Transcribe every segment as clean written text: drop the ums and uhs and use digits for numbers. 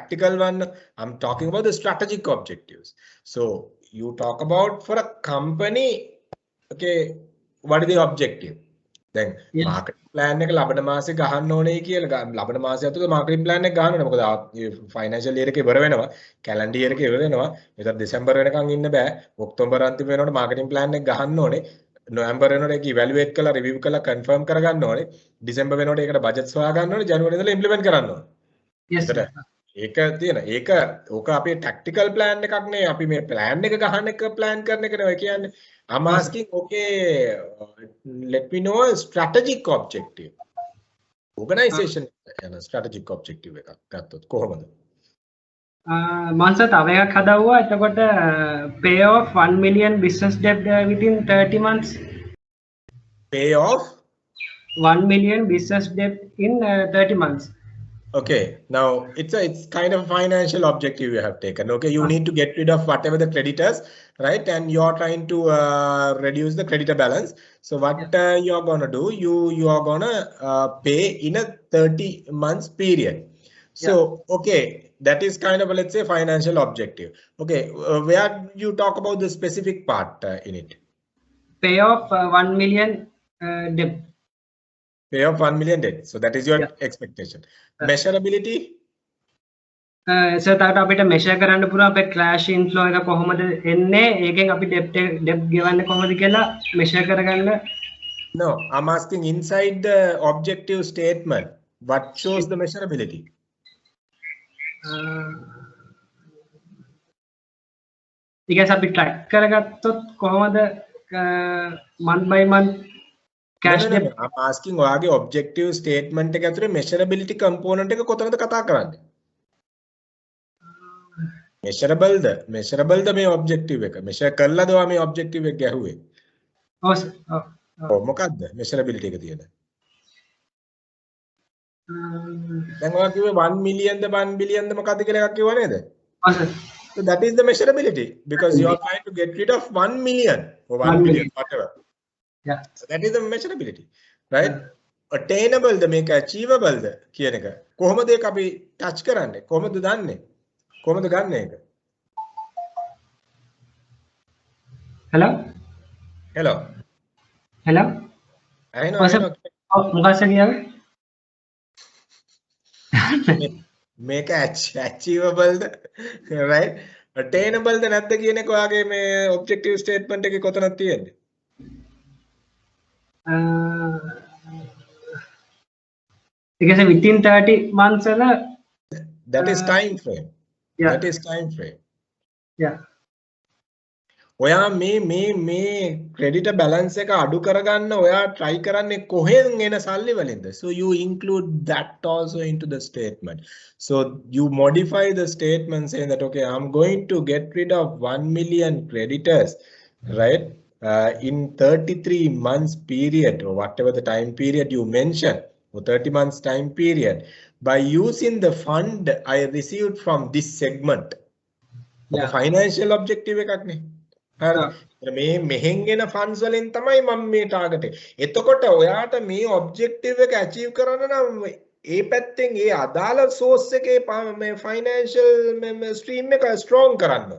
tactical one. I'm talking about the strategic objectives. So you talk about for a company, okay, what is the objective? Then marketing plan එක ලබන මාසේ ගහන්න ඕනේ කියලා ලබන මාසය ඇතුළත marketing plan එක ගහන්න ඕනේ. මොකද financial year එක ඉවර වෙනවා, calendar year එක ඉවර වෙනවා. ඒතර දෙසැම්බර් වෙනකන් ඉන්න බෑ. ඔක්තෝබර් අන්තිම වෙනකොට marketing plan එක ගහන්න ඕනේ. නොවැම්බර් වෙනකොට ඒක evaluate කරලා review කරලා confirm කරගන්න ඕනේ. ඩිසෙම්බර් වෙනකොට ඒකට budget සොයා ගන්න ඕනේ. ජනවරි ඉඳලා implement කරන්න ඕනේ. yes sir. ඒක තියෙන. ඒක ඕක අපේ tactical plan එකක් නේ. අපි මේ plan එක ගහන එක plan කරන එක නෙවෙයි කියන්නේ. I'm asking, okay, let me know a strategic objective. Organization strategic objective එකක් ගත්තොත් කොහොමද? මන්ස තව එකක් හදවුවා. එතකොට pay off 1 million business debt within 30 months. Pay off 1 million business debt in 30 months. Okay, now it's kind of a financial objective you have taken. Okay, you need to get rid of whatever the creditors, right? And you're trying to reduce the creditor balance. So what you're gonna do, you are gonna pay in a 30 months period. So okay, that is kind of a, let's say, financial objective. Okay, where you talk about the specific part in it? Pay off 1 million debt. Pay off 1 million debt. So that is your expectation. Measurability? So that අපිට measure කරන්න පුළුවන් අපේ cash inflow එක කොහොමද එන්නේ ඒකෙන් අපි debt ගෙවන්නේ කොහොමද කියලා measure කරගන්න. No, I'm asking inside the objective statement, what shows the measurability? because අපි track කරගත්තොත් කොහොමද month by month cash debt. I'm asking ඔයාගේ objective statement එක ඇතුලේ measurability component එක කොතනද කතා කරන්නේ? measurable ද මේ objective එක measure කළාද ඔයා මේ objective එක ගැහුවේ? ඔව් සර්. ඔව් මොකක්ද measurability එක තියෙන? දැන් ඔයා කිව්වේ 1 million ද 1 billion ද මොකක්ද කියලා එකක් කිව්වා නේද? ඔව් sir. So that is the measurability because you are trying to get rid of 1 million or 1 billion, whatever. Yeah. So that is the measurability, right? Attainable ද මේක achievable ද කියන එක කොහොමද ඒක අපි touch කරන්නේ? කොහොමද දන්නේ? කොහොමද ගන්න එක? hello hello hello I know මොකක්ද කියන්නේ? මේක achievable ද right? Attainable ද නැද්ද කියන එක ඔයාගේ මේ objective statement එකේ කොතනද තියෙන්නේ? because within 30 months that is time frame. Yeah. That is time frame. Yeah. ඔයා මේ creditor balance එක අඩු කරගන්න ඔයා try කරන්නේ කොහෙන් එන සල්ලි වලින්ද? So you include that also into the statement. So you modify the statement saying that okay, I'm going to get rid of 1 million creditors, right? In 33 months period or whatever the time period you mention, or 30 months time period, by using the fund I received from this segment. Yeah. Financial objective එකක් නේ. හරි. මේ මෙහෙන් එන funds වලින් තමයි මම මේ target එක. එතකොට ඔයාට මේ objective එක achieve කරන්න නම් ඒ පැත්තෙන් ඒ අදාළ source එකේ මේ financial stream එක strong කරන්න.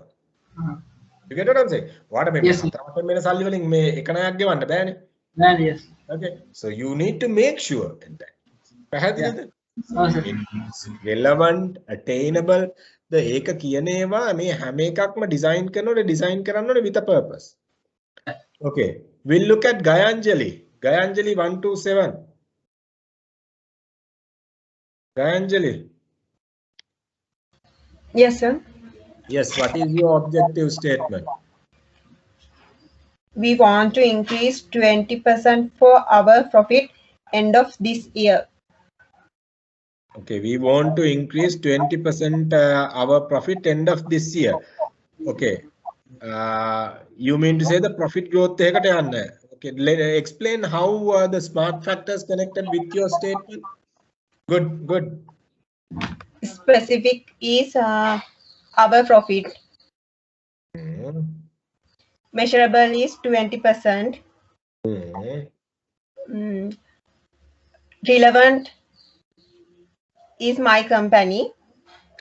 You get what I'm saying? ඔයාට මේ හතරක් වෙන සල්ලි වලින් මේ එක ණයක් ගෙවන්න බෑනේ. Yeah, yes. Okay. So you need to make sure that පැහැදිලිද? relevant, attainable the ඒක කියන ඒවා මේ හැම එකක්ම design කරන්න ඕනේ with a purpose. Okay, we'll look at Gayanjali 127. Gayanjali. Yes sir. Yes, what is your objective statement? We want to increase 20% for our profit end of this year. Okay, we want to increase 20% our profit end of this year. Okay, you mean to say the profit growth එකකට යන්න. Okay, explain how the smart factors connected with your statement. Good. Specific is our profit. Measurable is 20%. Relevant is my company.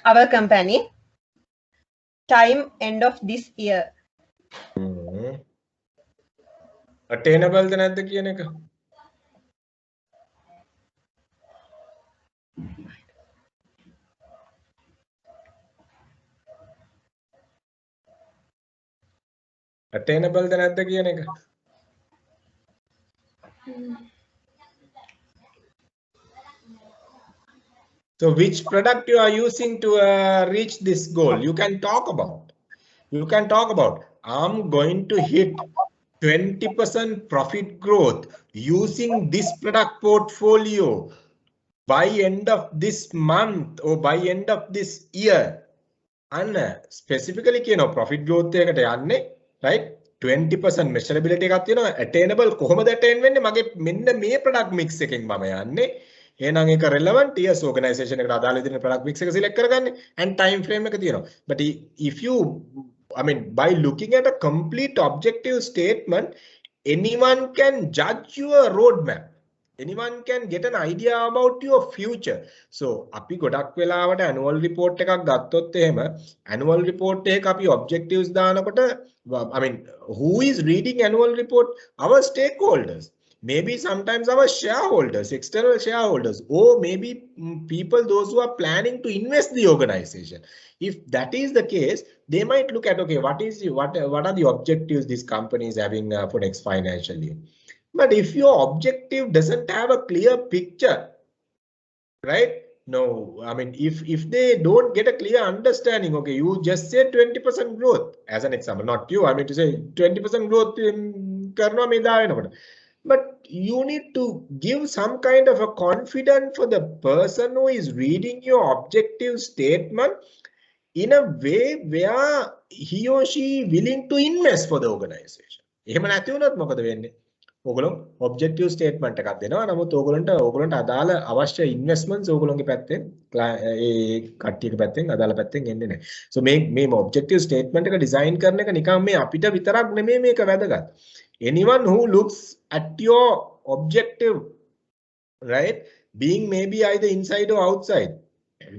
our company time end of this year. Attainable ද නැද්ද කියන එක? Attainable ද නැද්ද කියන එක? So which product you are using to reach this goal? You can talk about. I'm going to hit 20% profit growth using this product portfolio by end of this month or by end of this year. And specifically, profit growth එකට යන්නේ, right? 20% measurability එකක් තියෙනවා. Attainable කොහොමද attain වෙන්නේ? මගේ මෙන්න මේ product mix එකෙන් මම යන්නේ. එහෙනම් ඒක relevant yes organization එකට අදාළ විදිහට product mix එක select කරගන්න and time frame එක තියෙනවා. But if you, I mean, by looking at a complete objective statement, anyone can judge your roadmap. Anyone can get an idea about your future. So අපි ගොඩක් වෙලාවට annual report එකක් ගත්තොත් එහෙම annual report එකක අපි objectives දානකොට, I mean, who is reading annual report? Our stakeholders. Maybe sometimes our shareholders, external shareholders, or maybe people, those who are planning to invest the organization. If that is the case, they might look at, okay, what are the objectives this company is having for next financial year? But if your objective doesn't have a clear picture, right? No, I mean, if they don't get a clear understanding, okay, you just said 20% growth as an example, not you, I mean to say 20% growth in karna me da venakota. But you need to give some kind of a confidence for the person who is reading your objective statement in a way where he or she willing to invest for the organization. එහෙම නැති වුණොත් මොකද වෙන්නේ? ඔයගොල්ලෝ objective statement එකක් දෙනවා. නමුත් ඔයගොල්ලන්ට අදාළ අවශ්‍ය investments ඔයගොල්ලෝගේ පැත්තෙන් ඒ කට්ටියගේ පැත්තෙන් අදාළ පැත්තෙන් එන්නේ නැහැ. So මේ objective statement එක design කරන එක නිකන් මේ අපිට විතරක් නෙමෙයි මේක වැදගත්. Anyone who looks at your objective, right, being maybe either inside or outside,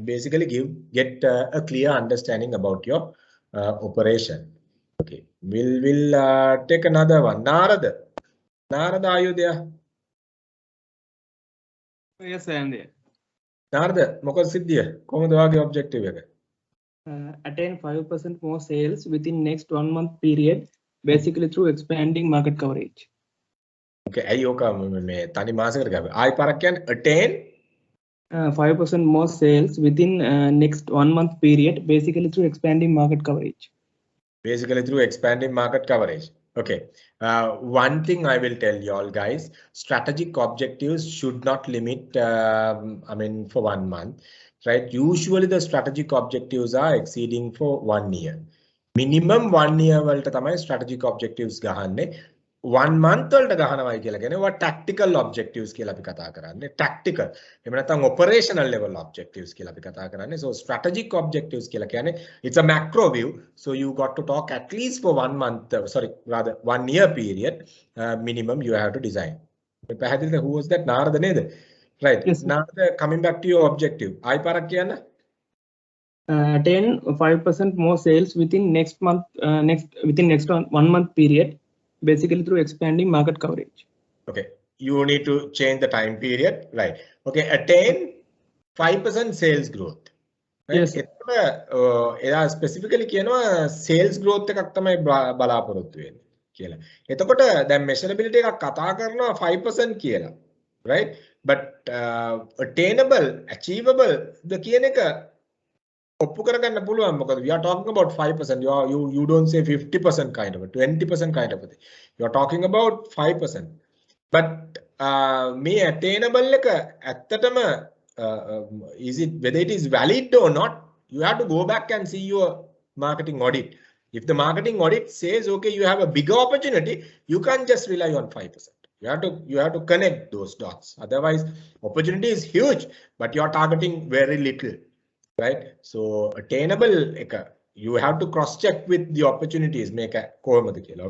basically get a clear understanding about your operation. Okay, we'll take another one. Narada, are you there? Yes, I am there. Narada, මොකද සිද්ධිය? කොහොමද ඔයාගේ objective එක? Attain 5% more sales within next 1 month period, basically through expanding market coverage. Okay, ඇයි ඕක මේ තනි මාසයකට ගාව? ආයි පාරක් කියන්නේ attain 5% more sales within next 1 month period, basically through expanding market coverage. Basically through expanding market coverage. Okay, one thing I will tell you all guys, strategic objectives should not limit, I mean, for 1 month, right? Usually the strategic objectives are exceeding for 1 year. Minimum 1 year වලට තමයි strategic objectives ගහන්නේ. 1 month වලට ගහනවායි කියලා කියන්නේ what tactical objectives කියලා අපි කතා කරන්නේ. Tactical. එහෙම නැත්නම් operational level objectives කියලා අපි කතා කරන්නේ. So strategic objectives කියලා කියන්නේ it's a macro view. So you got to talk at least for 1 month, sorry, rather 1 year period minimum you have to design. පැහැදිලිද? Who was that? Narada නේද? Right. Yes. Narada, coming back to your objective. ආයි පාරක් කියන්න. Attain 5% more sales within next month, within next 1 month period, basically through expanding market coverage. Okay, you need to change the time period, right? Okay, attain 5% sales growth. Right? Yes. එයා specifically කියනවා sales growth එකක් තමයි බලාපොරොත්තු වෙන්නේ කියලා. එතකොට දැන් measurability එකක් කතා කරනවා 5% කියලා, right? But attainable, achievable the කියන එක ඔප්පු කරගන්න පුළුවන්. මොකද we are talking about 5%. You don't say 50% kind of a 20% kind of a thing. You are talking about 5%. But මේ attainable එක ඇත්තටම is it, whether it is valid or not, you have to go back and see your marketing audit. If the marketing audit says okay, you have a bigger opportunity, you can't just rely on 5%. You have to connect those dots. Otherwise opportunity is huge but you are targeting very little. Right, so attainable you have to cross check with the opportunities, make a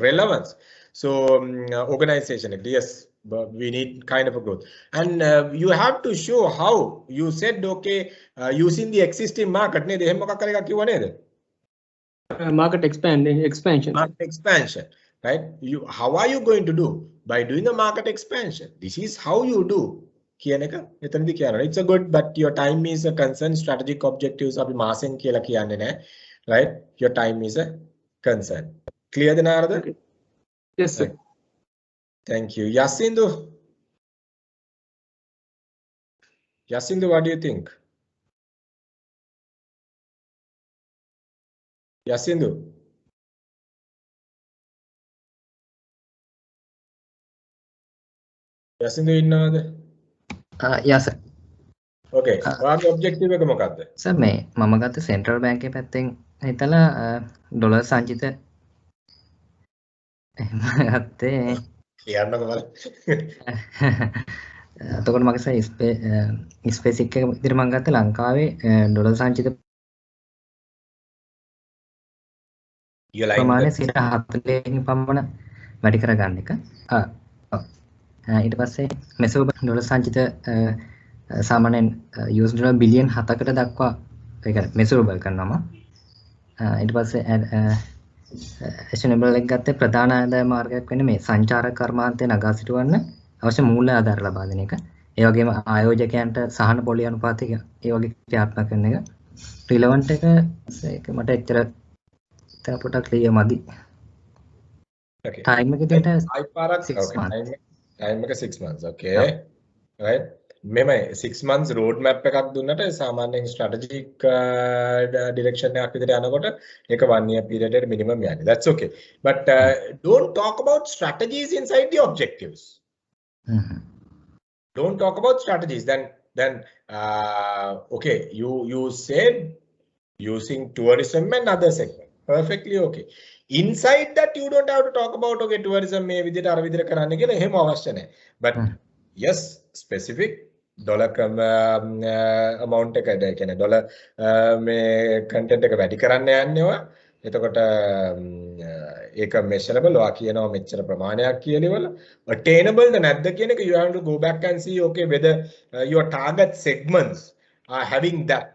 relevance. So organization, yes, but we need kind of a growth. And you have to show how you said, okay, using the existing market, ne dehe moka karega kiwa neda? Market expansion. Market expansion, right? How are you going to do? By doing a market expansion. This is how you do. It's a good, but your time is a concern. Strategic objectives api maasen kiyala kiyanne naha, right? Your time is a concern. Clear the Narada? Okay. Yes, sir. Okay. Thank you. Yasindu. Yasindu, what do you think? Yasindu. Yasindu innawada? Yeah, sir. Okay. Wage objective එක මොකක්ද? Sir, මම ගත්ත central bank එකේ පැත්තෙන් හිතලා dollar සංචිත ගත්තේ. කියන්නකෝ බලන්න. එතකොට මගේ ස්පෙસિෆික් එක විදිහට මම ගත්ත ලංකාවේ ඩොලර් සංචිත ප්‍රමාණය 40කින් පමණ වැඩි කරගන්න එක. ඊට පස්සේ මෙසෝ ඩොලර් සංචිත සාමාන්‍යයෙන් US ඩොලර් බිලියන් 7කට දක්වා ඒ කියන්නේ මෙසරබල් කරනවා. ඊට පස්සේ ඇෂනබල් එක ගත්තේ ප්‍රධාන ආදාය මාර්ගයක් වෙන්නේ මේ සංචාරක කර්මාන්තය නගා සිටවන්න අවශ්‍ය මූල්‍ය ආධාර ලබා දෙන එක. ඒ වගේම ආයෝජකයන්ට සහන පොලි අනුපාතය ඒ වගේ ක්‍රියාත්මක කරන එක. රිලෙවන්ට් එක ඒක මට එච්චර පොඩක් ක්ලියර් මදි. Okay. ටයිම් එක දෙන්න 6 months. Time එක 6 months. Okay. Right. මෙමය 6 months road map එකක් දුන්නට සාමාන්‍යයෙන් strategic direction එකක් විදිහට යනකොට ඒක 1 year period එකට minimum යන්නේ. That's okay. But don't talk about strategies inside the objectives. Don't talk about strategies. Then okay, you said using tourism and other segment. Perfectly okay. Inside that you don't have to talk about okay tourism මේ විදිහට අර විදිහට කරන්න කියලා එහෙම අවශ්‍ය නැහැ. But yes, specific dollar amount එක ඒ කියන්නේ dollar මේ content එක වැඩි කරන්න යන්නේවා. එතකොට ඒක measurable ඔයා කියනවා මෙච්චර ප්‍රමාණයක් කියනවල attainable ද නැද්ද කියන එක you have to go back and see okay whether your target segments are having that.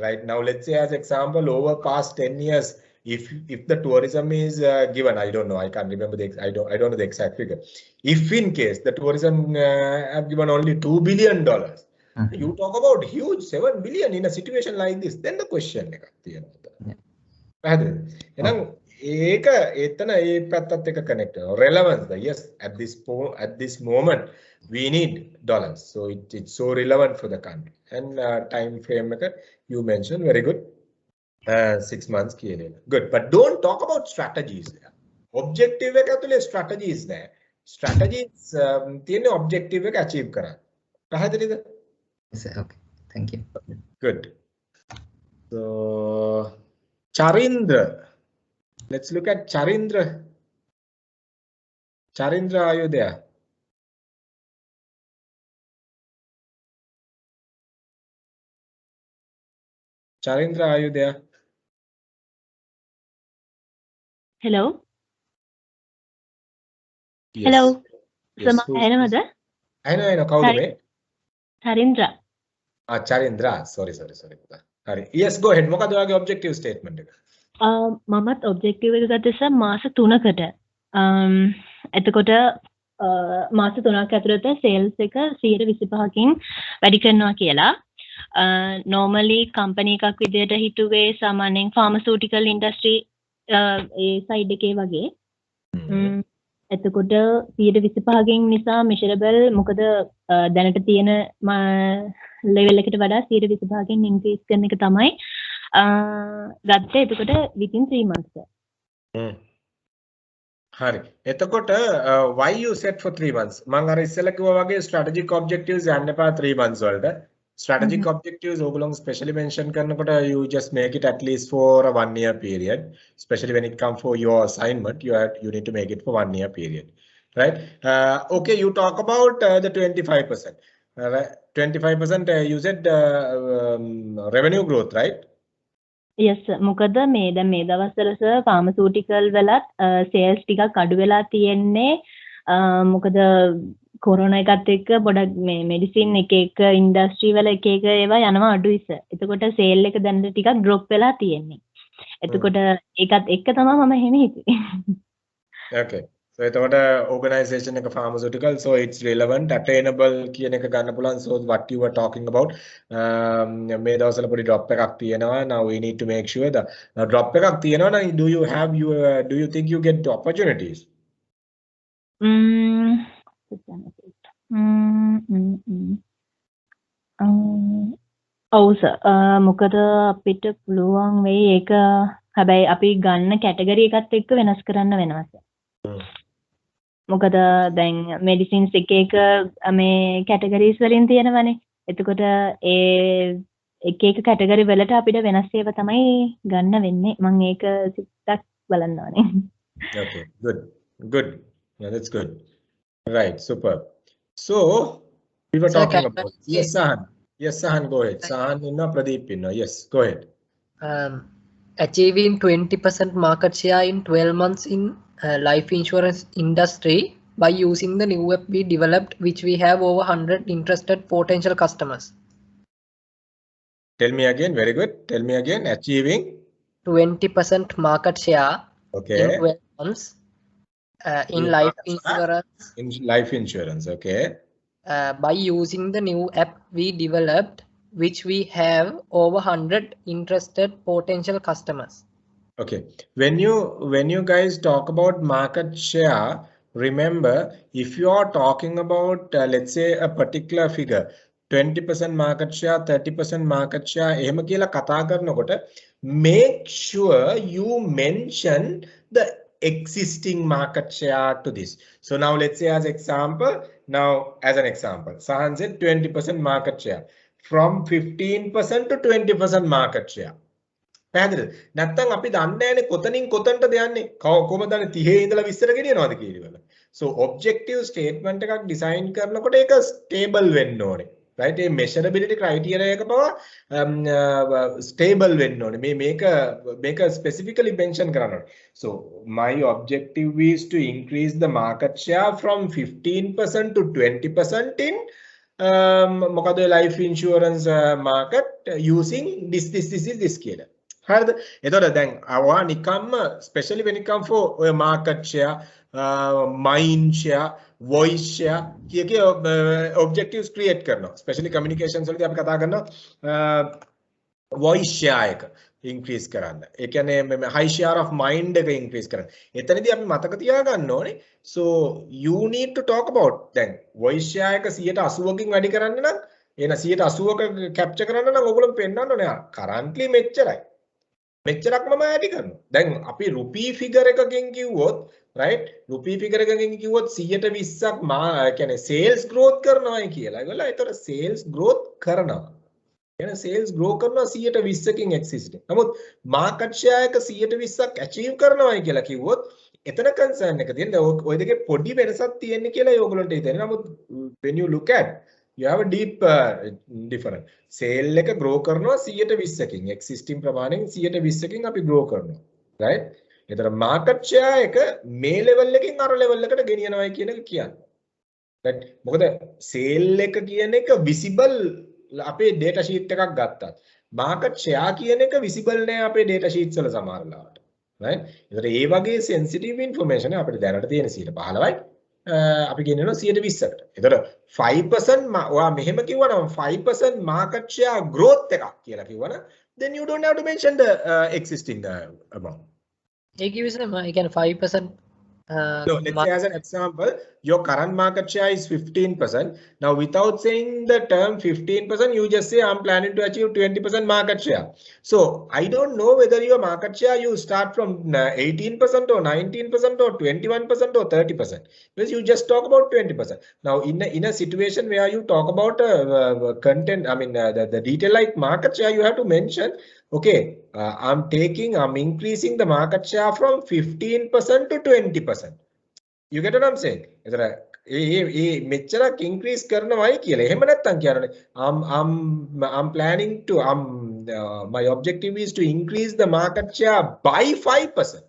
Right now, let's say as example, over past 10 years, if the tourism is given, I don't know, I can't remember I don't know the exact figure. If in case the tourism have given only $2 billion, you talk about huge 7 billion in a situation like this, then the question එකක් තියෙනවා. පැහැදිලිද? එහෙනම් ඒක එතන ඒ පැත්තත් එක්ක connect වෙනවා. Relevance, yes, at this moment we need dollars, so it's so relevant for the country. And time frame එක you mentioned very good. 6 months කියලා. Good, but don't talk about strategies there. Objective එක ඇතුලේ strategies නෑ. Strategies තියෙන්නේ objective එක achieve කරන්න. පැහැදිලිද? Yes, okay. Thank you. Good. So Charindra, let's look at Charindra. Charindra, are you there? Charindra, are you there? Hello. Yes. Hello. Yes, Anamada? I know. Kaudu me? Charindra. Charindra. Sorry. Hari. Yes, go ahead. මොකද ඔයාගේ objective statement එක? මමත් objective එක ගත්තේ මාස 3කට. එතකොට මාස 3ක් ඇතුළත sales එක 125කින් වැඩි කරනවා කියලා. normally company එකක් විදියට හිතුවේ සාමාන්‍යයෙන් pharmaceutical industry ඒ side එකේ වගේ. එතකොට 125කින් නිසා measurable මොකද දැනට තියෙන level එකට වඩා 125කින් increase කරන එක තමයි ගත්තේ. එතකොට within 3 months. හරි. එතකොට why you set for 3 months? මම අර ඉස්සෙල්ලා කිව්වා වගේ strategic objectives යන්න එපා 3 months වලට. Strategic objectives ඕගොල්ලෝ specially mention කරනකොට you just make it at least for a 1 year period, especially when it comes for your assignment you need to make it for 1 year period, right? Okay, you talk about the 25%, right? 25% you said revenue growth, right? Yes, මොකද මේ දැන් මේ දවස්වල sir pharmaceutical වලත් sales ටිකක් අඩු වෙලා තියෙන්නේ. මොකද කොරෝනා එකත් එක්ක පොඩක් මේ මෙඩිසින් එක ඉන්ඩස්ට්‍රි වල එක ඒවා යනවා අඩුයි සර්. එතකොට සේල් එක දැන් ටිකක් ඩ්‍රොප් වෙලා තියෙන්නේ. එතකොට ඒකත් එක්ක තමයි මම එහෙම හිතුවේ. Okay. So එතකොට organization එක pharmaceutical, so it's relevant, attainable කියන එක ගන්න පුළුවන්. So what you were talking about, මේ දවස්වල පොඩි drop එකක් තියෙනවා. Now we need to make sure that now drop එකක් තියෙනවා නම් do you think you get opportunities? ඔව් සර්. මොකද අපිට පුළුවන් වෙයි ඒක හැබැයි අපි ගන්න කැටගරි එකත් එක්ක වෙනස් කරන්න වෙනවා සර්. මොකද දැන් මෙඩිසින්ස් එක මේ කැටගරිස් වලින් තියෙනවනේ. එතකොට ඒ එක කැටගරි වලට අපිට වෙනස් ඒවා තමයි ගන්න වෙන්නේ. මම ඒක සිත්තක් බලන්න ඕනේ. Okay, good. Yeah, that's good. Right, super. So we were talking about yes, Sahan, go ahead. Sahan inna, Pradeep inna. Yes, go ahead. Achieving 20% market share in 12 months in life insurance industry by using the new app we developed, which we have over 100 interested potential customers. Tell me again. Very good. Tell me again. Achieving 20% market share okay in 12 months in life insurance. In life insurance, okay. By using the new app we developed, which we have over 100 interested potential customers. Okay, when you guys talk about market share, remember if you are talking about let's say a particular figure, 20% market share, 30% market share, එහෙම කියලා කතා කරනකොට make sure you mention the existing market share to this. So now let's say as an example, Sahan said 20% market share. From 15% to 20% market share. පැහැදිලිද? නැත්තම් අපි දන්නේ නැහැනේ කොතනින් කොතනටද යන්නේ. කොහොමද දන්නේ 30 ඉඳලා 20ට ගෙනියනවාද කියලා. So objective statement එකක් design කරනකොට ඒක stable වෙන්න ඕනේ. Right? මේ measurability criteria එක පවා stable වෙන්න ඕනේ. මේක specifically mention කරන්න ඕනේ. So my objective is to increase the market share from 15% to 20% in මොකද life insurance market using this කියලා. හරිද? එතකොට දැන් අවා නිකම්ම especially when it come for market share, mind share, voice share කිය objectives create කරනවා. especially communications වලදී අපි කතා කරනවා voice share එක increase කරන්න. ඒ කියන්නේ high share of mind එක increase කරන්න. එතනදී අපි මතක තියාගන්න ඕනේ. So you need to talk about දැන් voice share එක 180කින් වැඩි කරන්න නම් එන 180ක capture කරන්න නම් ඔයගොල්ලෝ පෙන්නන්න ඕනේ. currently මෙච්චරයි. මෙච්චරක්ම ඇඩි කරනවා. දැන් අපි රුපී ෆිගර් එකකින් කිව්වොත් right රුපී ෆිගර් එකකින් කිව්වොත් 120ක් කියන්නේ sales growth කරනවායි කියලා. ඒගොල්ලෝ ඒතර sales growth කරනවා. يعني sales grow කරනවා 120කින් existing. නමුත් market share එක 120ක් achieve කරනවායි කියලා කිව්වොත් එතන concern එක තියෙනවා. ඔය දෙකේ පොඩි වෙනසක් තියෙන්නේ කියලා ඒගොල්ලන්ට හිතෙනවා. නමුත් when you look at you have a deep difference. Sale එක grow කරනවා 120කින් existing ප්‍රමාණයෙන් 120කින් අපි grow කරනවා. right? ඒතර market share එක මේ level එකකින් අර level එකට ගෙනියනවායි කියන එක කියන්නේ. right? මොකද sale එක කියන එක visible අපේ data sheet එකක් ගත්තත් market share කියන එක visible නෑ අපේ data sheets වල සමහර ලාවට. right? ඒතර ඒ වගේ sensitive information අපිට දැනට තියෙන 15යි අපි ගෙනියනවා 120කට. ඒතර 5% ඔයා මෙහෙම කිව්වනම් 5% market share growth එකක් කියලා කිව්වනම් then you don't have to mention the existing amount. ඒ කිව්වම I can 5% so let's say as an example, your current market share is 15%. Now without saying the term 15%, you just say I'm planning to achieve 20% market share. So I don't know whether your market share you start from 18% or 19% or 21% or 30%. Because you just talk about 20%. Now in a situation where you talk about content, I mean the detail like market share, you have to mention, okay, I'm increasing the market share from 15% to 20%. You get what I'm saying? මෙච්චරක් increase කරනවායි කියලා. එහෙම නැත්තම් කියන්නේ I'm planning to my objective is to increase the market share by 5%.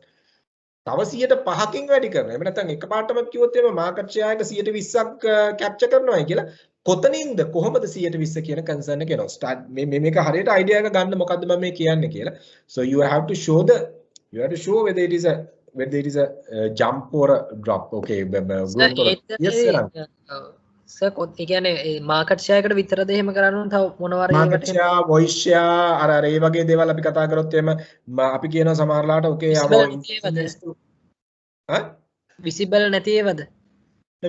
තව 105කින් වැඩි කරනවා. එහෙම නැත්නම් එකපාරටම කිව්වොත් එimhe මාකට් ෂෙයා එක 120ක් කැප්චර් කරනවායි කියලා කොතනින්ද කොහොමද 120 කියන කන්සර්න් එක එනවා. ස්ටාර්ට් මේක හරියට අයිඩියා එක ගන්න මොකද්ද මම මේ කියන්නේ කියලා. So you have to show whether it is a jump or a drop. Okay. Yes sir. Sir ඒ කියන්නේ මාකට් ෂෙයා එකට විතරද එහෙම කරන්න තව මොනවාරි මාකට් ෂෙයා, වොයිස් ෂෙයා අර ඒ වගේ දේවල් අපි කතා කරොත් එහෙම අපි කියනවා සමහරලාට okay විසිබල් නැති ඒවද?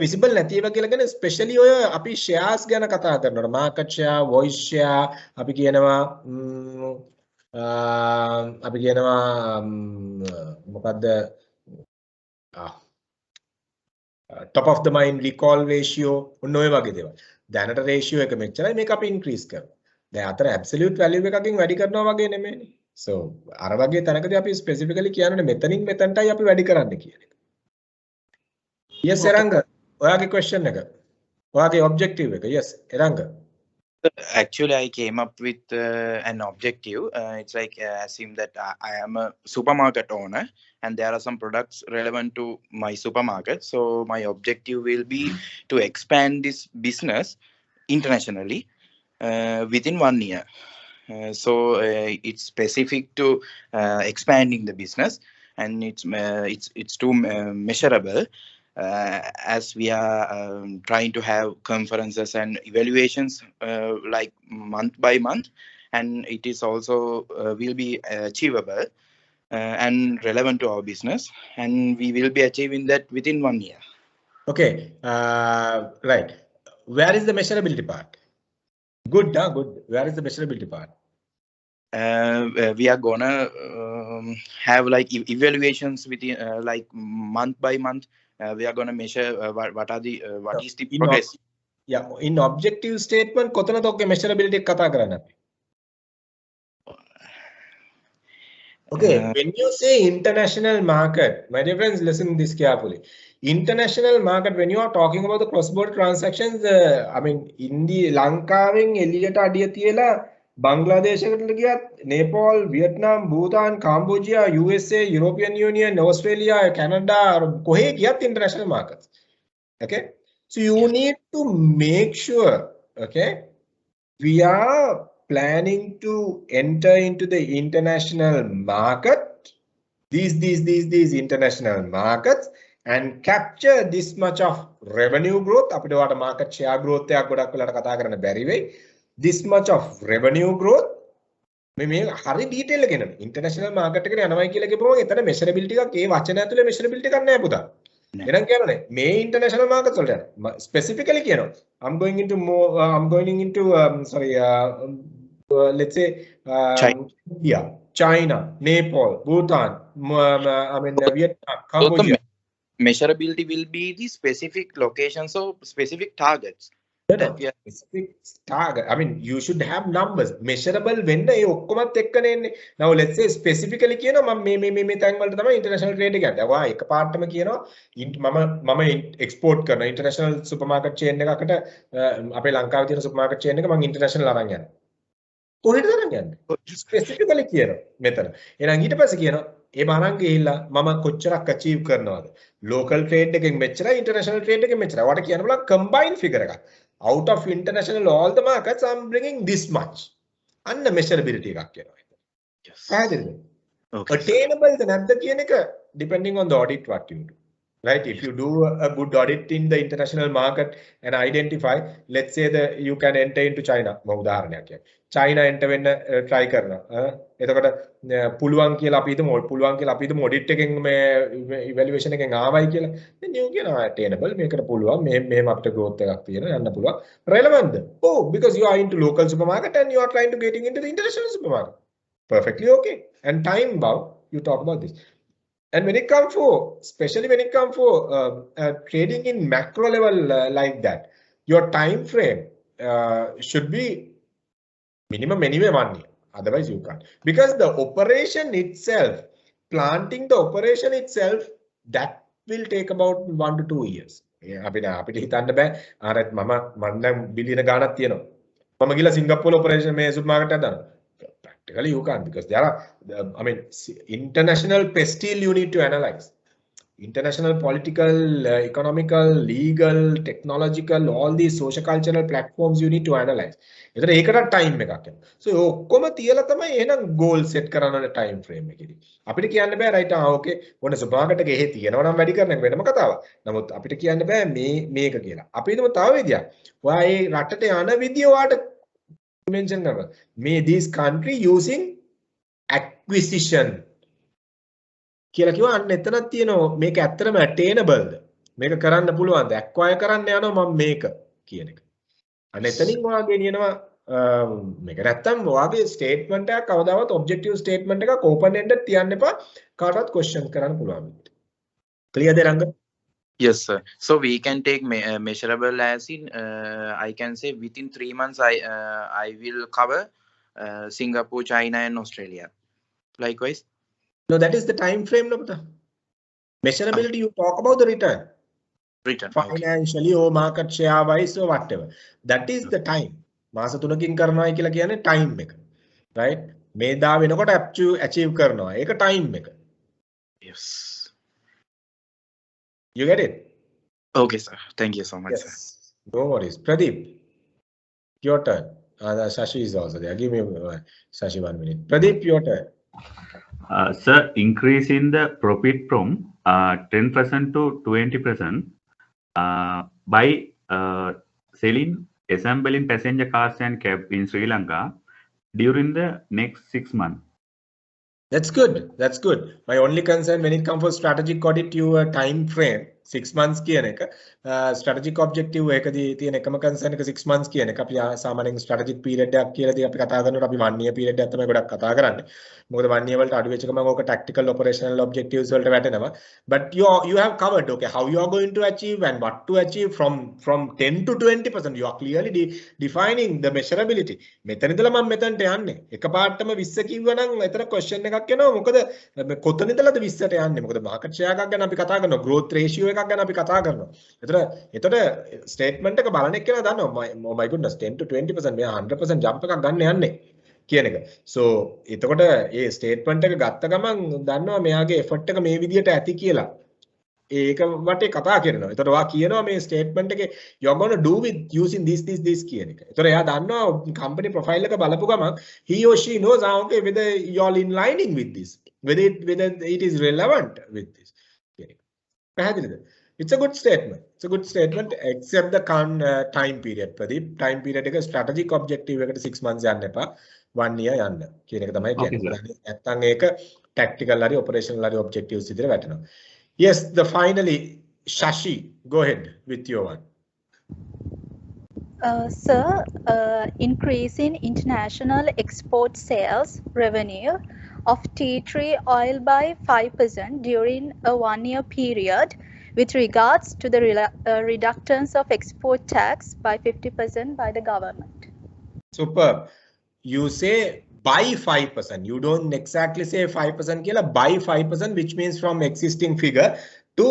විසිබල් නැති ඒවා කියලා කියන්නේ ස්පෙෂලි ඔය අපි ෂෙයාර්ස් ගැන කතා කරනකොට මාකට් ෂෙයා, වොයිස් ෂෙයා අපි කියනවා මොකද්ද top of the mind recall ratio ඔන්න ඔය වගේ දේවල්. දැනට ratio එක මෙච්චරයි මේක අපි increase කරනවා. දැන් අතර absolute value එකකින් වැඩි කරනවා වගේ නෙමෙයිනේ. So අර වගේ තැනකදී අපි specifically කියන්නේ මෙතනින් මෙතනටයි අපි වැඩි කරන්න කියන එක. Yes Eranga. ඔයාගේ question එක. ඔයාගේ objective එක. Yes Eranga. Actually, I came up with an objective. It's like assume that I am a supermarket owner and there are some products relevant to my supermarket. So my objective will be to expand this business internationally within 1 year. So it's specific to expanding the business, and it's too measurable. As we are trying to have conferences and evaluations like month by month, and it is also will be achievable and relevant to our business, and we will be achieving that within 1 year. Okay, right. Where is the measurability part? Good, good. Where is the measurability part? We are gonna have like evaluations within like month by month. We are going to measure what is the progress. Yeah, in objective statement කොතනද ඔක්ගේ measurability එක කතා කරන්නේ අපි? Okay, when you say international market, my dear friends, listen this carefully. International market, when you are talking about the cross-border transactions, I mean, ලංකාවෙන් එළියට අඩිය තියලා බංග්ලාදේශයකට ගියත් Nepal, Vietnam, Bhutan, Cambodia, USA, European Union, Australia, Canada, කොහේ ගියත් international markets. Okay? So you need to make sure, okay, we are planning to enter into the international market, these international markets, and capture this much of revenue growth. අපිට වාට market share growth එකක් ගොඩක් වෙලාට කතා කරන්න බැරි වෙයි. This much of revenue growth මේ හරි ඩීටේල් එක එනවා. ඉන්ටර්නැෂනල් මාකට් එකට යනවායි කියලා කියපුවම එතන මෙෂරබිලිටි එකක් ඒ වචන ඇතුලේ මෙෂරබිලිටි එකක් නැහැ පුතා. එහෙනම් කියන්නේ මේ ඉන්ටර්නැෂනල් මාකට් වලට යනවා. ස්පෙસિෆිකලි කියනවා I'm going into let's say India, China, Nepal, Bhutan, Vietnam, Cambodia. Measurability will be the specific locations or specific targets. Specific target. I mean, you should have numbers. Measurable වෙන්න ඒ ඔක්කොමත් එක්කනේ එන්නේ. Now let's say specifically කියනවා මම මේ තැන් වලට තමයි international trade එක යන්නේ. ඔයා එකපාරටම කියනවා මම export කරන international supermarket chain එකකට අපේ ලංකාවේ තියෙන supermarket chain එක මම international අරන් යනවා. කොහෙටද අරන් යන්නේ? Specifically කියනවා මෙතන. එහෙනම් ඊට පස්සේ කියනවා ඒ මරන් ගිහිල්ලා මම කොච්චරක් achieve කරනවද? Local trade එකෙන් මෙච්චරයි, international trade එකෙන් මෙච්චරයි. ඔයාට කියන්න බලන්න combined figure එකක්. Out of international all the markets I'm bringing this much. And the measurability එකක් කියනවා. Yes. Okay. Attainable the නැද්ද කියන එක depending on the audit what you do. Right? If you do a good audit in the international market and identify, let's say that you can enter into China. මම උදාහරණයක් කියන්නම්. China enter වෙන්න try කරනවා. එතකොට පුළුවන් කියලා අපි හිතමු audit එකෙන් මේ evaluation එකෙන් ආවයි කියලා. then you කියනවා attainable මේකට පුළුවන් මෙහෙම අපිට growth එකක් තියෙනවා යන්න පුළුවන්. relevant. Oh, because you are into local supermarket and you are trying to getting into the international supermarket. Perfectly okay. And time bound you talk about this. And when it comes for, especially when it comes for trading in macro level like that, your time frame should be minimum anyway 1 year. Otherwise you can't. Because the operation itself, planting the operation itself, that will take about 1 to 2 years. අපිට හිතන්න බෑ අර මම නම් බිලියන ගාණක් තියෙනවා. මම ගිහලා සිංගප්පූරු operation මේ සුපර් මාකට් එකක් දානවා. Practically you can't, because there are, I mean, international pestle you need to analyze. international political, economical, legal, technological, all these socio-cultural platforms you need to analyze. එතන ඒකට time එකක් යනවා. So ඔක්කොම තියලා තමයි එහෙනම් goal set කරන්න ඕනේ time frame එකේදී. අපිට කියන්න බෑ right okay ඔන්න සුපර්මාකට් එකේ එහෙ තියනවා නම් වැඩි කරන එක වෙනම කතාවක්. නමුත් අපිට කියන්න බෑ මේක කියලා. අපි හිතමු තව විදියක්. ඔයා ඒ රටට යන විදිය ඔයාට mention කරනවා. මේ this country using acquisition කියලා කිව්වා අන්න එතනක් තියෙනවා මේක ඇත්තටම attainable ද මේක කරන්න පුළුවන්ද acquire කරන්න යනවා මම මේක කියන එක. අන්න එතනින් ඔයාගේ කියනවා මේක නැත්තම් ඔයාගේ statement එකක් කවදාවත් objective statement එකක් open ended තියන්න එපා කාටවත් question කරන්න පුළුවන්. Clear the Ranga? Yes, sir. So we can take measurable as in I can say within 3 months I will cover Singapore, China, and Australia. Likewise. No, that is the time frame, no, but measurability. You talk about the return. Return. Financially, or market share wise, or whatever. That is the time. මාස 3කින් කරනවා කියලා කියන්නේ time එක. Right? මේ දා වෙනකොට achieve කරනවා. ඒක time එක. Yes. You get it? Okay, sir. Thank you so much, Yes. sir. No worries. Pradeep, your turn. Shashi is also there. Give me Shashi 1 minute. Pradeep, your turn. Sir, increase in the profit from 10% to 20% by selling, assembling passenger cars and cab in Sri Lanka during the next 6 months. That's good. That's good. My only concern when it comes for strategic audit, your time frame 6 months කියන එක strategic objective එකදී තියෙන එකම concern එක 6 months කියන එක අපි සාමාන්‍යයෙන් strategic period එකක් කියලාදී අපි කතා කරනකොට අපි 1 year period එකක් තමයි ගොඩක් කතා කරන්නේ. මොකද 1 year වලට අඩු වෙච්ච ගමන් ඕක tactical operational objectives වලට වැටෙනවා. But you have covered okay how you are going to achieve and what to achieve from 10 to 20%. You are clearly defining the measurability. මෙතන ඉඳලා මම මෙතනට යන්නේ. එකපාරටම 20 කිව්වනම් එතන question එකක් එනවා. මොකද කොතන ඉඳලාද 20ට යන්නේ? මොකද market share එකක් ගැන අපි කතා කරනවා. growth ratio එකක් ගැන අපි කතා කරනවා. එතකොට statement එක බලන එක්කලා දන්නවා oh my goodness 10 to 20% මෙයා 100% jump එකක් ගන්න යන්නේ කියන එක. So එතකොට මේ statement එක ගත්ත ගමන් දන්නවා මෙයාගේ effort එක මේ විදියට ඇති කියලා. ඒක වටේ කතා කරනවා. එතකොට ඔයා කියනවා මේ statement එකේ you are going to do with using this කියන එක. එතකොට එයා දන්නවා company profile එක බලපු ගමන් he or she knows okay whether you are in lining with this, whether it is relevant with this. පැහැදිලිද? It's a good statement. It's a good statement except the time period. Pradeep, time period එක strategic objective එකට 6 months යන්න එපා. 1 year යන්න කියන එක තමයි කියන්නේ. නැත්තම් ඒක tactical හරි operational හරි objectives විදිහට වැටෙනවා. Yes, the finally Shashi, go ahead with your one. Sir, increase in international export sales revenue of tea tree oil by 5% during a 1 year period with regards to the reductions of export tax by 50% by the government. Superb. You say by 5%. You don't exactly say 5% kila, by 5%, which means from existing figure to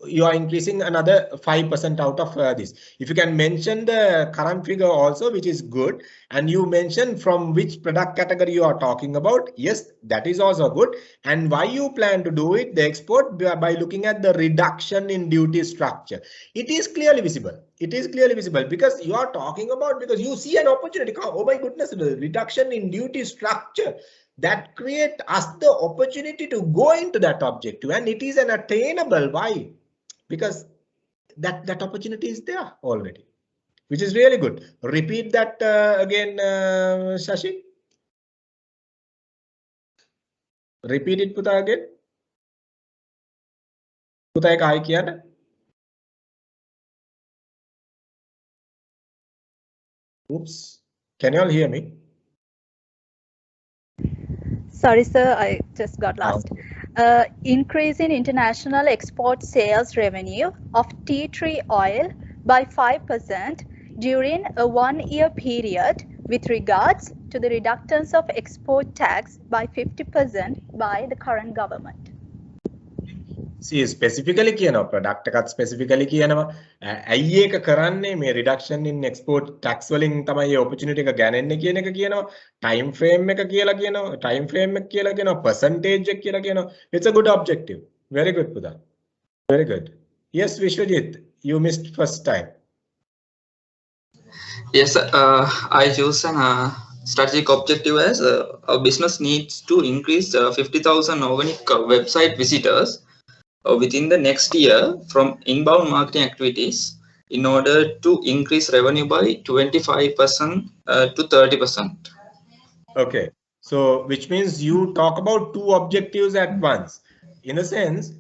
you are increasing another 5% out of this. If you can mention the current figure also, which is good, and you mention from which product category you are talking about, yes, that is also good. And why you plan to do it, the export, by looking at the reduction in duty structure. It is clearly visible. It is clearly visible because you are talking about, because you see an opportunity. Oh my goodness, the reduction in duty structure. That create us the opportunity to go into that objective, and it is an attainable. Why? Because that opportunity is there already, which is really good. Repeat that again, Shashi. Repeat it, Puta, again. Puta ek hai kiya na? Oops. Can you all hear me? Sorry, sir, I just got lost. Increase in international export sales revenue of tea tree oil by 5% during a 1 year period with regards to the reductions of export tax by 50% by the current government. See, specifically කියනවා product එකත් specifically කියනවා ඇයි ඒක කරන්නේ මේ reduction in export tax වලින් තමයි මේ opportunity එක ගන්නන්නේ කියන එක කියනවා time frame එක කියලා කියනවා time frame එක කියලා කියනවා percentage එක කියලා කියනවා it's a good objective very good Puda Very good. Yes, Vishwajit, you missed first time. Yes, I choose an strategic objective as a business needs to increase 50,000 organic website visitors within the next year from inbound marketing activities in order to increase revenue by 25% to 30%. Okay, so which means you talk about two objectives at once. In a sense,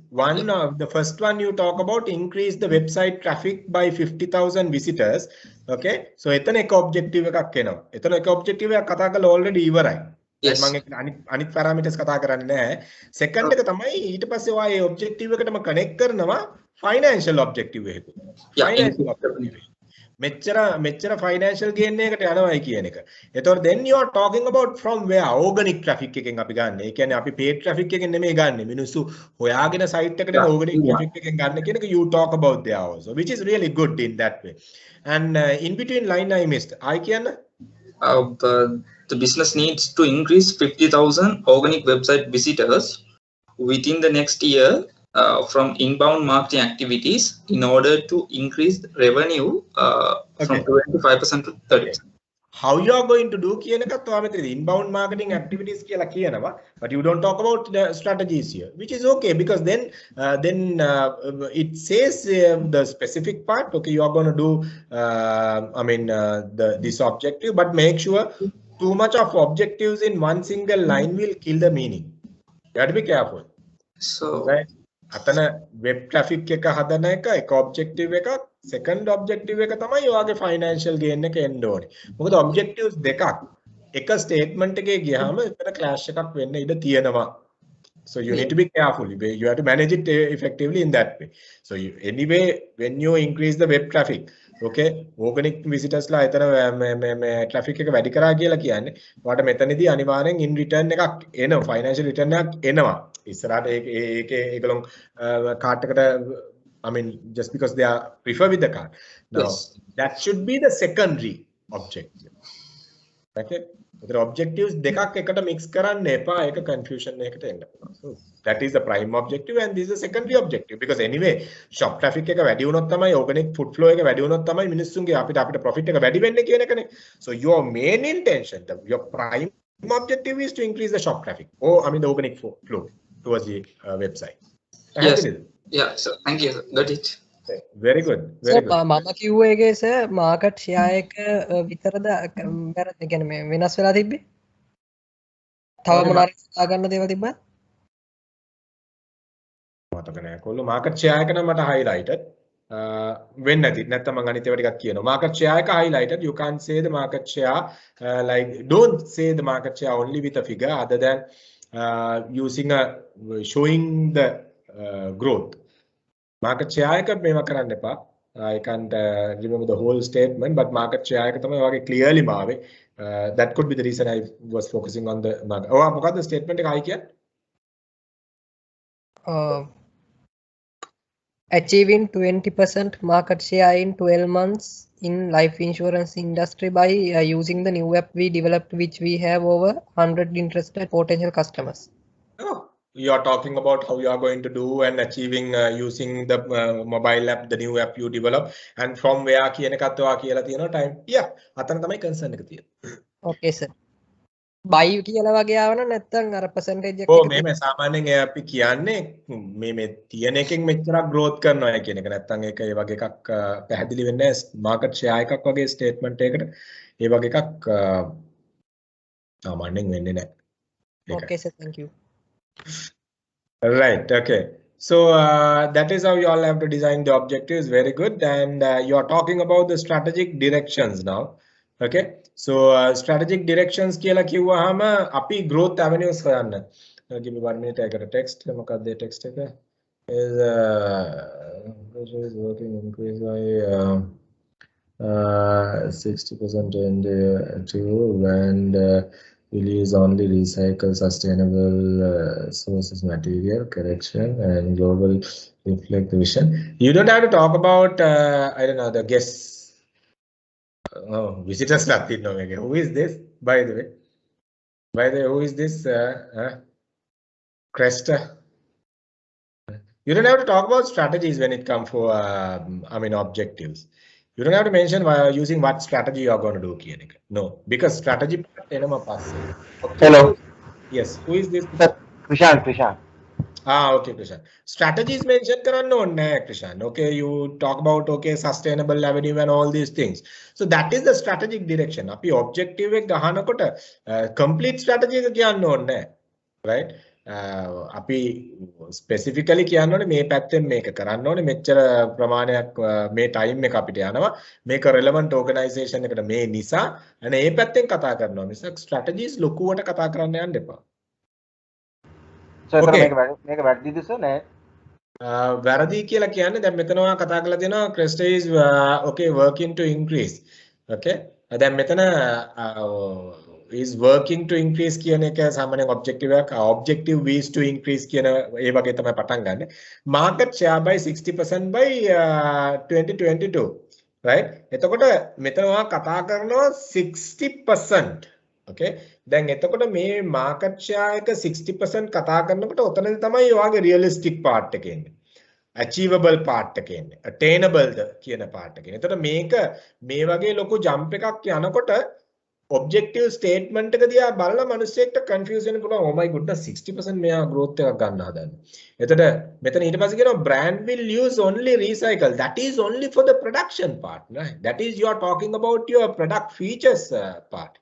the first one you talk about increase the website traffic by 50,000 visitors. Okay, so එතන එක objective එකක් එනවා. එතන එක objective එකක් කතා කරලා already ඉවරයි. Yes. මම අනිත් parameters කතා කරන්නේ නැහැ. Second එක තමයි ඊට පස්සේ ඔයා ඒ objective එකටම connect කරනවා financial objective එක. Financial objective. මෙච්චර financial gain එකකට යනවායි කියන එක. එතකොට then you are talking about from where organic traffic එකෙන් අපි ගන්න. ඒ කියන්නේ අපි paid traffic එකෙන් නෙමෙයි ගන්න. මිනිස්සු හොයාගෙන site එකට organic traffic එකෙන් ගන්න කියන එක you talk about there also, which is really good in that way. And in between line I missed. I can the business needs to increase 50,000 organic website visitors within the next year from inbound marketing activities in order to increase the revenue from 25% to 30%. How you are going to do කියන එකත් ඔයා මෙතන inbound marketing activities කියලා කියනවා, but you don't talk about the strategies here, which is okay because then it says the specific part. Okay, you are going to do this objective, but make sure too much of objectives in one single line will kill the meaning. You have to be careful. So right. අතන web traffic එක හදන එක objective එකක්, second objective එක තමයි ඔයාගේ financial gain එක එන්න ඕනේ. මොකද objectives දෙකක් එක statement එකේ ගියාම එතන clash එකක් වෙන්න ඉඩ තියෙනවා. So you need to be careful. You have to manage it effectively in that way. So anyway, when you increase the web traffic, okay, organic visitors ලා එතන traffic එක වැඩි කරා කියලා කියන්නේ ඔයාලට මෙතනදී අනිවාර්යෙන් in return එකක් එනවා, financial return එකක් එනවා. ඉස්සරහට ඒකලොන් cart එකට just because they are prefer with the cart. Now that should be the secondary objective. Okay, the objectives දෙකක් එකට mix කරන්න එපා, ඒක confusion එකකට එන්න පුළුවන්. So that is the prime objective and this is the secondary objective because anyway shop traffic එක වැඩි වුණොත් තමයි organic food flow එක වැඩි වුණොත් තමයි මිනිස්සුන්ගේ අපිට profit එක වැඩි වෙන්නේ කියන එකනේ. So your main intention, your prime objective is to increase the shop traffic or the organic flow towards the website. Yes. Yeah, so thank you. Got it. Very good. Very good. මම කිව්වේ ඒකේ sir market share එක විතරද වැරද්ද කියන්නේ මේ වෙනස් වෙලා තිබ්බේ? තව මොනවාරි හිතා ගන්න දේවල් තිබ්බද? මතක නැහැ කොල්ලෝ මාකට් ෂෙයා එක නම් මට highlighted වෙන්නේ නැති. නැත්නම් මම අනිත් ඒවා ටිකක් කියනවා. මාකට් ෂෙයා එක highlighted. You can't say the market share like don't say the market share only with a figure other than using showing the growth. Market share එක මේවා කරන්න එපා. I can't remember the whole statement, but market share එක තමයි ඔයාගේ clearly මාවේ. That could be the reason I was focusing on the market. මොකක්ද statement එක ආයි කියන්නේ? Achieving 20% market share in 12 months in life insurance industry by using the new app we developed, which we have over 100 interested potential customers. Oh, you are talking about how you are going to do and achieving using the mobile app, the new app you develop, and from where කියන එකත් ඔයා කියලා තියෙනවා time. Yeah, අතන තමයි concern එක තියෙන්නේ. Okay sir. buy කියලා වගේ ආවනම් නැත්නම් අර percentage එක මේ සාමාන්‍යයෙන් අපි කියන්නේ මේ තියෙන එකෙන් මෙච්චරක් growth කරනවා කියන එක. නැත්නම් ඒක ඒ වගේ එකක් පැහැදිලි වෙන්නේ නැහැ. market share එකක් වගේ statement එකකට ඒ වගේ එකක් සාමාන්‍යයෙන් වෙන්නේ නැහැ. Okay sir, thank you. Right, okay. So that is how you all have to design the objectives. Very good. And you are talking about the strategic directions now. Okay. So strategic directions කියලා කිව්වහම අපි growth avenues හොයන්න. Give me 1 minute. I got a text. මොකක්ද ඒ text එක? Is working increase by 60% and will use only recycle sustainable sources material correction and global reflect the vision. You don't have to talk about I don't know the guests. Oh, visitors nothing no again. Who is this by the way? Who is this Cresta? You don't have to talk about strategies when it comes for, I mean, objectives. You don't have to mention using what strategy you are going to do. No, because strategy. Hello. Yes. Who is this? Krishan. Okay, Krishan. Strategies mention Krishan. Okay, you talk about sustainable avenue and all these things. So that is the strategic direction. Api objective complete strategy right? අපි ස්පෙસિෆිකලි කියන්න ඕනේ මේ පැත්තෙන් මේක කරන්න ඕනේ මෙච්චර ප්‍රමාණයක් මේ ටයිම් එක අපිට යනවා මේක රෙලෙවන්ට් ඕගනයිසේෂන් එකට මේ නිසා අනේ මේ පැත්තෙන් කතා කරනවා මිසක් ස්ට්‍රැටජිස් ලොකුවට කතා කරන්න යන්න එපා. සර් මේක වැරදිද සර් නෑ වැරදි කියලා කියන්නේ දැන් මෙතනවා කතා කරලා තියෙනවා Cresta is okay working to increase okay දැන් මෙතන is working to increase කියන එක සාමාන්‍යයෙන් objective is to increase කියන ඒ වගේ තමයි පටන් ගන්න. Market share by 60% by 2022 right? එතකොට මෙතන ඔයා කතා කරනවා 60% okay? දැන් එතකොට මේ market share එක 60% කතා කරනකොට ඔතනදී තමයි ඔයාගේ realistic part එක එන්නේ. achievable part එක එන්නේ. attainable ද කියන part එක. එතකොට මේක මේ වගේ ලොකු jump එකක් යනකොට objective statement එක දිහා බලලා මිනිස්සෙක්ට confuse වෙන්න පුළුවන්. Oh my goodness 60% මෙයා growth එකක් ගන්න හදන්නේ. එතකොට මෙතන ඊට පස්සේ කියනවා brand will use only recycle. That is only for the production part, right? That is you are talking about your product features part.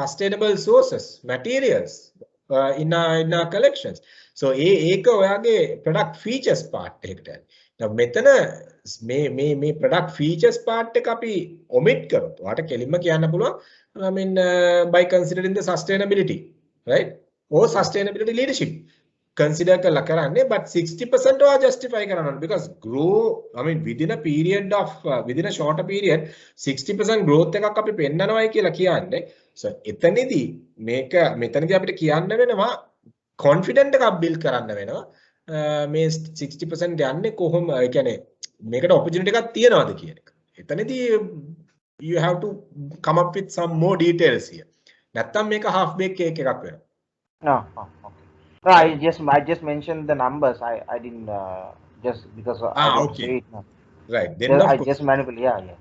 Sustainable sources, materials in our collections. So ඒක ඔයාගේ product features part එකට. දැන් මෙතන මේ product features part එක අපි omit කරොත් ඔයාට කෙලින්ම කියන්න පුළුවන් I mean, by considering the sustainability, right? Or sustainability leadership. Consider kalakarane, but 60% are justify karan because grow. I mean, within a period of within a shorter period, 60% growth එකක් අපි පෙන්නනවායි කියලා කියන්නේ. So එතනදී මේක මෙතනදී අපිට කියන්න වෙනවා confident එකක් build කරන්න වෙනවා. මේ 60% යන්නේ කොහොම ඒ කියන්නේ මේකට opportunity එකක් තියනවාද කියන එක. එතනදී you have to come up with some more details here. නැත්තම් මේක half baked cake එකක් වෙනවා. No, okay. No, I just mentioned the numbers. I didn't just because I didn't say it. No. Right. Then I just manipulate. Yeah.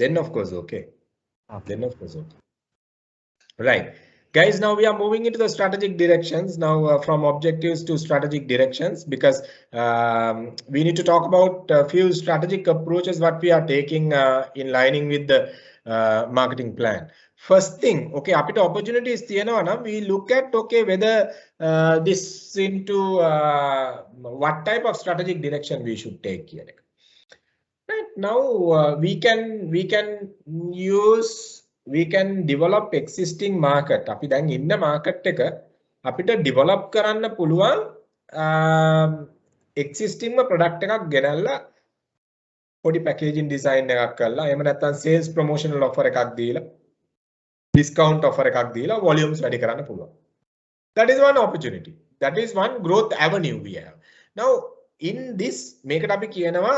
Then of course okay. Then of course okay. Right. Guys, now we are moving into the strategic directions now from objectives to strategic directions because we need to talk about a few strategic approaches what we are taking in lining with the marketing plan. First thing, okay, apita opportunities thiyanawa nam we look at okay whether this into what type of strategic direction we should take here. Right now we can develop existing market. අපි දැන් ඉන්න market එක අපිට develop කරන්න පුළුවන් existing product එකක් ගෙනල්ලා පොඩි packaging design එකක් කරලා එහෙම නැත්නම් sales promotional offer එකක් දීලා discount offer එකක් දීලා volumes වැඩි කරන්න පුළුවන්. That is one opportunity. That is one growth avenue we have. Now in this මේකට අපි කියනවා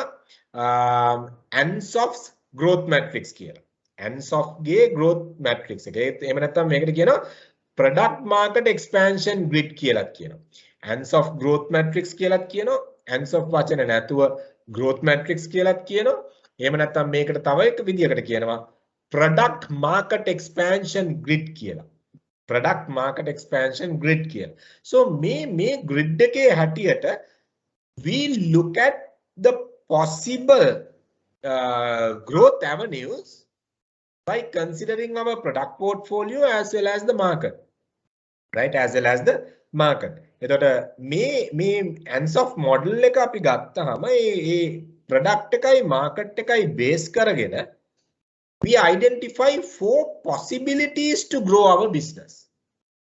ANSOF's growth matrix කියලා. ANSOF ගේ growth matrix එක. එහෙම නැත්නම් මේකට කියනවා product market expansion grid කියලාත් කියනවා. ANSOF growth matrix කියලාත් කියනවා. ANSOF වචන නැතුව growth matrix කියලාත් කියනවා. එහෙම නැත්නම් මේකට තව එක විදියකට කියනවා product market expansion grid කියලා. product market expansion grid කියලා. So මේ grid එකේ හැටියට we look at the possible growth avenues by considering our product portfolio as well as the market, right? As well as the market. එතකොට මේ ANSOF model එක අපි ගත්තාම ඒ product එකයි market එකයි base කරගෙන we identify 4 possibilities to grow our business.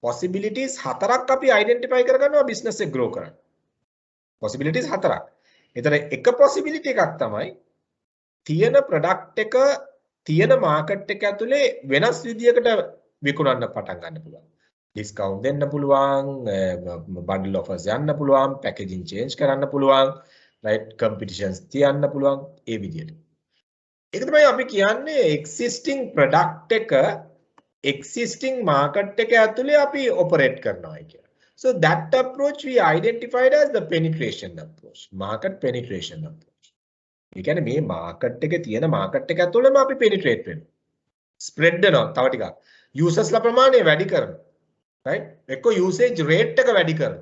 Possibilities හතරක් අපි identify කරගන්නවා business එක grow කරන්න. Possibilities හතරක්. එතන එක possibility එකක් තමයි තියෙන product එක තියෙන market එක ඇතුලේ වෙනස් විදියකට විකුණන්න පටන් ගන්න පුළුවන්. discount දෙන්න පුළුවන්, bundle offers යන්න පුළුවන්, packaging change කරන්න පුළුවන්, right? competitions තියන්න පුළුවන් ඒ විදියට. ඒක තමයි අපි කියන්නේ existing product එක existing market එක ඇතුලේ අපි operate කරනවා කියලා. So that approach we identified as the penetration approach, market penetration approach. ඒ කියන්නේ මේ market එකේ තියෙන market එක ඇතුළේම අපි penetrate වෙනවා. spread වෙනවා තව ටිකක්. users ලා ප්‍රමාණය වැඩි කරනවා. right? එක්ක usage rate එක වැඩි කරනවා.